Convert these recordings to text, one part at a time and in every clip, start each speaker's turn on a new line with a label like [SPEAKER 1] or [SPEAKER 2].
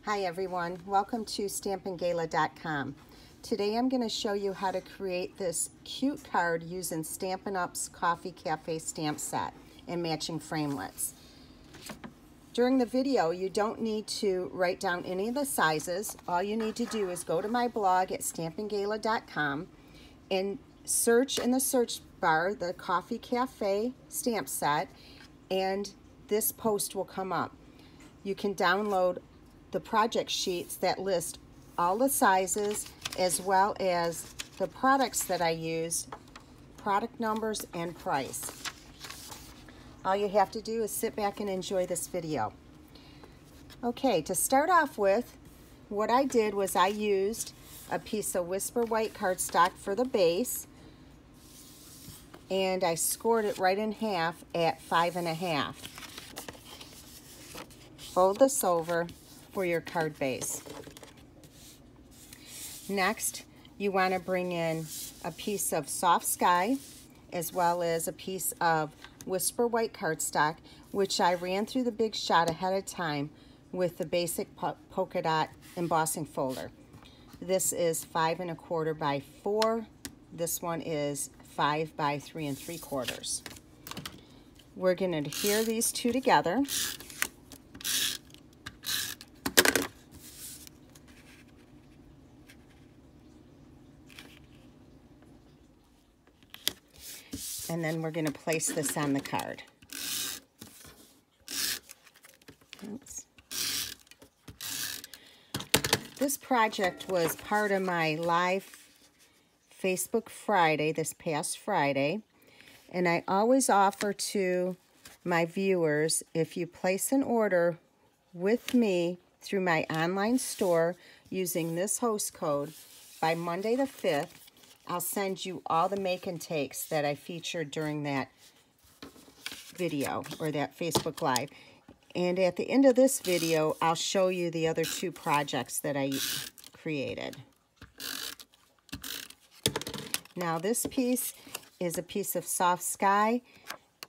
[SPEAKER 1] Hi everyone, welcome to StampinGala.com. Today I'm going to show you how to create this cute card using Stampin' Up's Coffee Cafe stamp set and matching framelits. During the video, you don't need to write down any of the sizes. All you need to do is go to my blog at StampinGala.com and search in the search bar the Coffee Cafe stamp set, and this post will come up. You can download the project sheets that list all the sizes as well as the products that I use, product numbers, and price. All you have to do is sit back and enjoy this video. Okay, to start off with, what I did was I used a piece of Whisper White cardstock for the base, and I scored it right in half at 5.5. Fold this over for your card base. Next, you want to bring in a piece of Soft Sky as well as a piece of Whisper White cardstock, which I ran through the Big Shot ahead of time with the basic polka dot embossing folder. This is 5 1/4 by 4. This one is 5 by 3 3/4. We're going to adhere these two together. And then we're going to place this on the card. Oops. This project was part of my live Facebook Friday, this past Friday. And I always offer to my viewers, if you place an order with me through my online store using this host code, by Monday the 5th, I'll send you all the make and takes that I featured during that video or that Facebook Live. And at the end of this video, I'll show you the other two projects that I created. Now this piece is a piece of Soft Sky,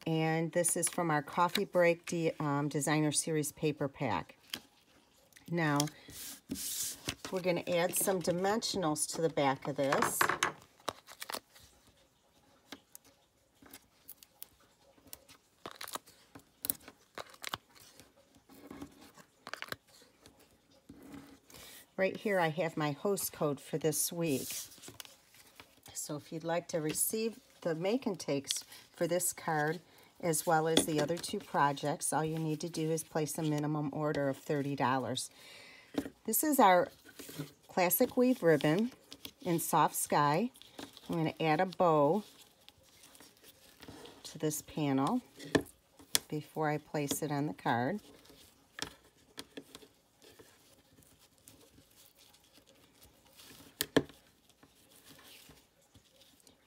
[SPEAKER 1] and this is from our Coffee Break Designer Series paper pack. Now, we're going to add some dimensionals to the back of this. Right here I have my host code for this week. So if you'd like to receive the make and takes for this card as well as the other two projects, all you need to do is place a minimum order of $30. This is our classic weave ribbon in Soft Sky. I'm going to add a bow to this panel before I place it on the card.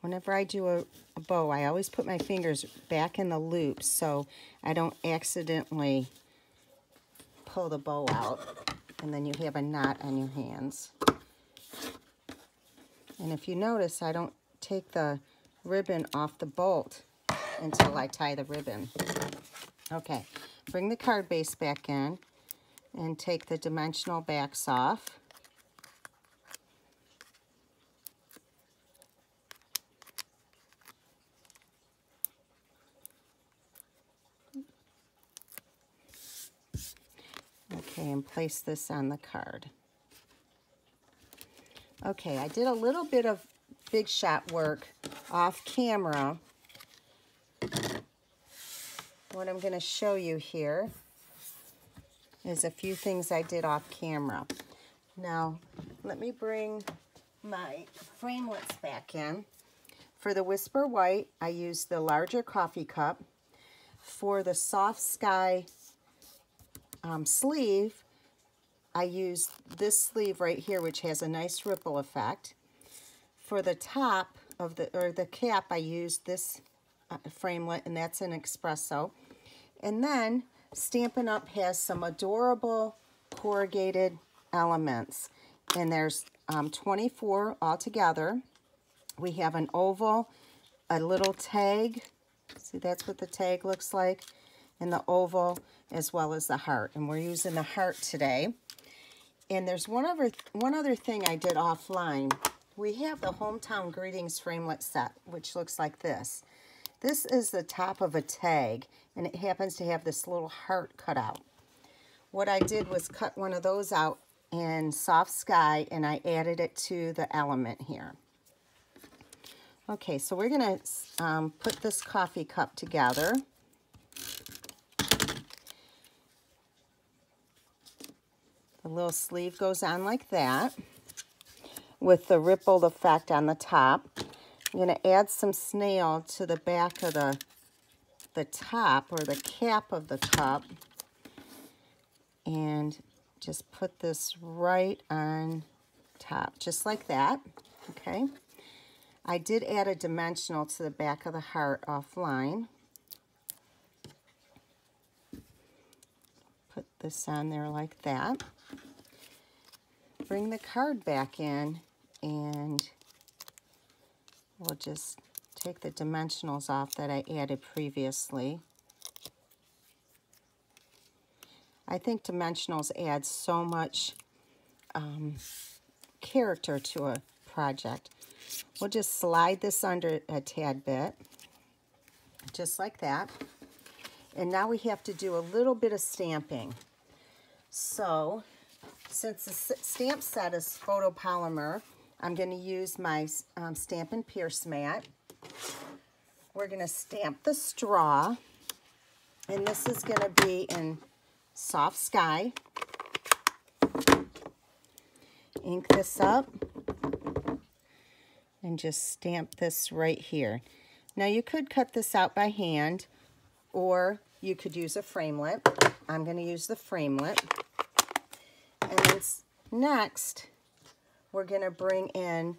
[SPEAKER 1] Whenever I do a bow, I always put my fingers back in the loops so I don't accidentally pull the bow out and then you have a knot on your hands. And if you notice, I don't take the ribbon off the bolt until I tie the ribbon. Okay, bring the card base back in and take the dimensional backs off. Okay, and place this on the card. Okay, I did a little bit of Big Shot work off camera. What I'm going to show you here is a few things I did off camera. Now, let me bring my framelits back in. For the Whisper White, I used the larger coffee cup. For the Soft Sky sleeve, I used this sleeve right here, which has a nice ripple effect. For the top of the cap, I used this framelit, and that's an espresso. And then Stampin' Up has some adorable corrugated elements, and there's 24 altogether. We have an oval, a little tag. See, that's what the tag looks like, and the oval as well as the heart. And we're using the heart today. And there's one other thing I did offline. We have the Hometown Greetings framelit set, which looks like this. This is the top of a tag, and it happens to have this little heart cut out. What I did was cut one of those out in Soft Sky, and I added it to the element here. Okay, so we're going to put this coffee cup together. The little sleeve goes on like that with the rippled effect on the top. I'm going to add some snail to the back of the top or the cap of the cup and just put this right on top, just like that. Okay. I did add a dimensional to the back of the heart offline. Put this on there like that. Bring the card back in and we'll just take the dimensionals off that I added previously. I think dimensionals add so much character to a project. We'll just slide this under a tad bit, just like that. And now we have to do a little bit of stamping. So, since the stamp set is photopolymer, I'm going to use my Stampin' Pierce mat. We're going to stamp the straw, and this is going to be in Soft Sky. Ink this up and just stamp this right here. Now you could cut this out by hand or you could use a framelit. I'm going to use the framelit. And then next we're going to bring in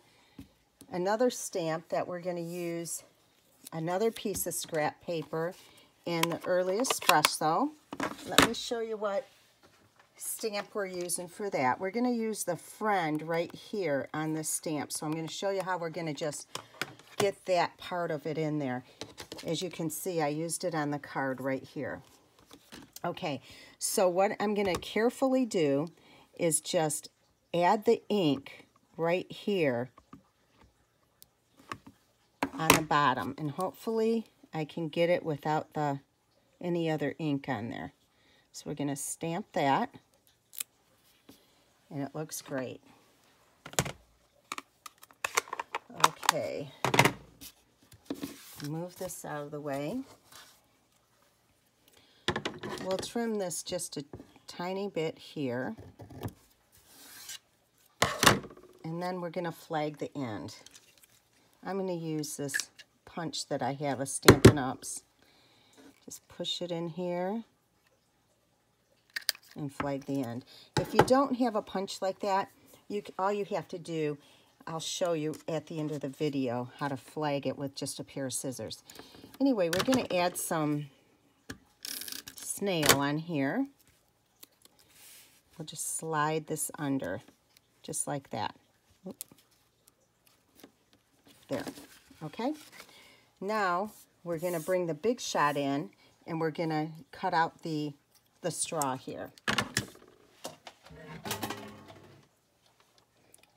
[SPEAKER 1] another stamp that we're going to use another piece of scrap paper in the Early Espresso. Let me show you what stamp we're using for that. We're going to use the Friend right here on this stamp. So I'm going to show you how we're going to just get that part of it in there. As you can see, I used it on the card right here. Okay, so what I'm going to carefully do is just add the ink right here on the bottom, and hopefully I can get it without any other ink on there. So we're going to stamp that, and it looks great. Okay, move this out of the way. We'll trim this just a tiny bit here, and then we're going to flag the end. I'm going to use this punch that I have, a Stampin' Ups. Just push it in here and flag the end. If you don't have a punch like that, all you have to do, I'll show you at the end of the video how to flag it with just a pair of scissors. Anyway, we're going to add some snail on here. We'll just slide this under, just like that. There, okay? Now, we're going to bring the Big Shot in, and we're going to cut out the straw here.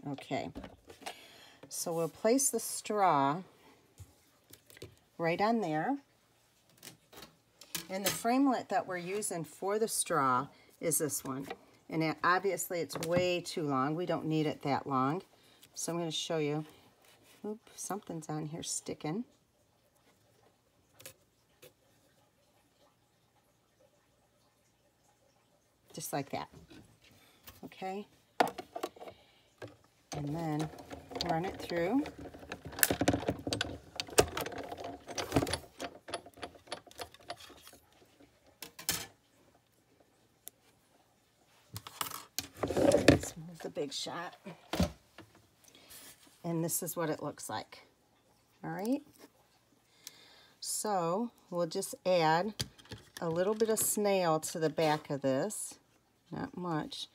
[SPEAKER 1] Okay, so we'll place the straw right on there. And the framelit that we're using for the straw is this one. And obviously it's way too long. We don't need it that long. So I'm going to show you. Oop, something's on here sticking. Just like that. Okay? And then run it through. Let's move the Big Shot. And this is what it looks like. All right? So we'll just add a little bit of snail to the back of this. Not much.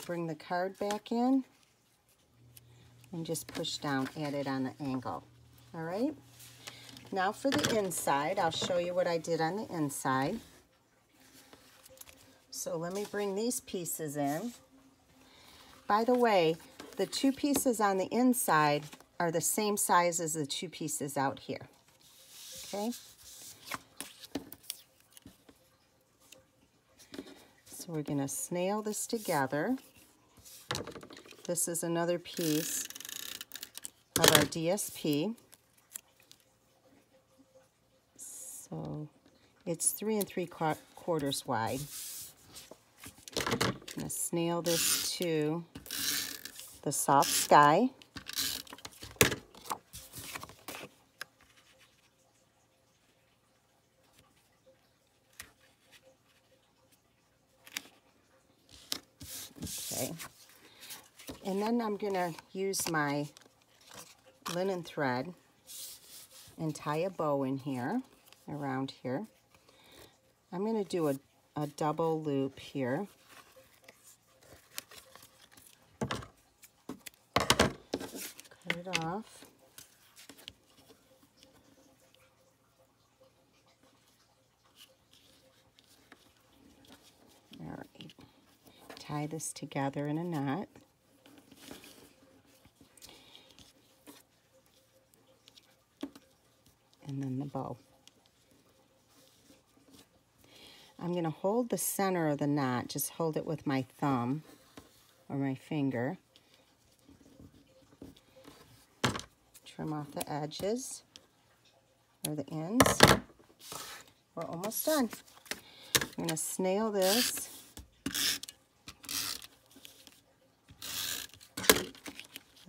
[SPEAKER 1] Bring the card back in and just push down, add it on the angle. All right? Now for the inside, I'll show you what I did on the inside. So let me bring these pieces in. By the way, the 2 pieces on the inside are the same size as the 2 pieces out here. Okay? So we're going to snail this together. This is another piece of our DSP. So it's 3 3/4 wide. I'm going to snail this to the soft sky. Okay. And then I'm going to use my linen thread and tie a bow in here, around here. I'm going to do a double loop here. Cut it off. All right. Tie this together in a knot. And then the bow. I'm going to hold the center of the knot, just hold it with my thumb or my finger. Trim off the edges or the ends. We're almost done. I'm going to snail this.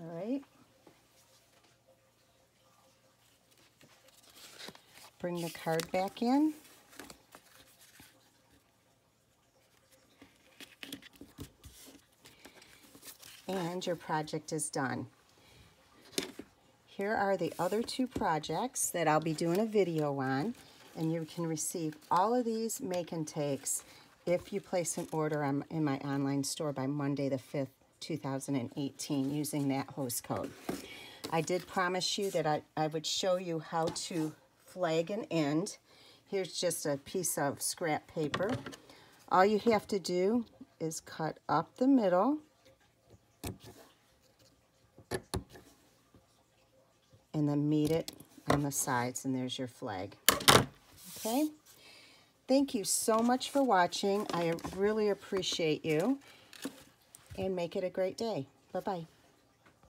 [SPEAKER 1] All right. Bring the card back in. And your project is done. Here are the other 2 projects that I'll be doing a video on, and you can receive all of these make and takes if you place an order in my online store by Monday the 5th, 2018 using that host code. I did promise you that I would show you how to flag an end. Here's just a piece of scrap paper. All you have to do is cut up the middle and then meet it on the sides, and there's your flag. Okay? Thank you so much for watching. I really appreciate you, and make it a great day. Bye-bye.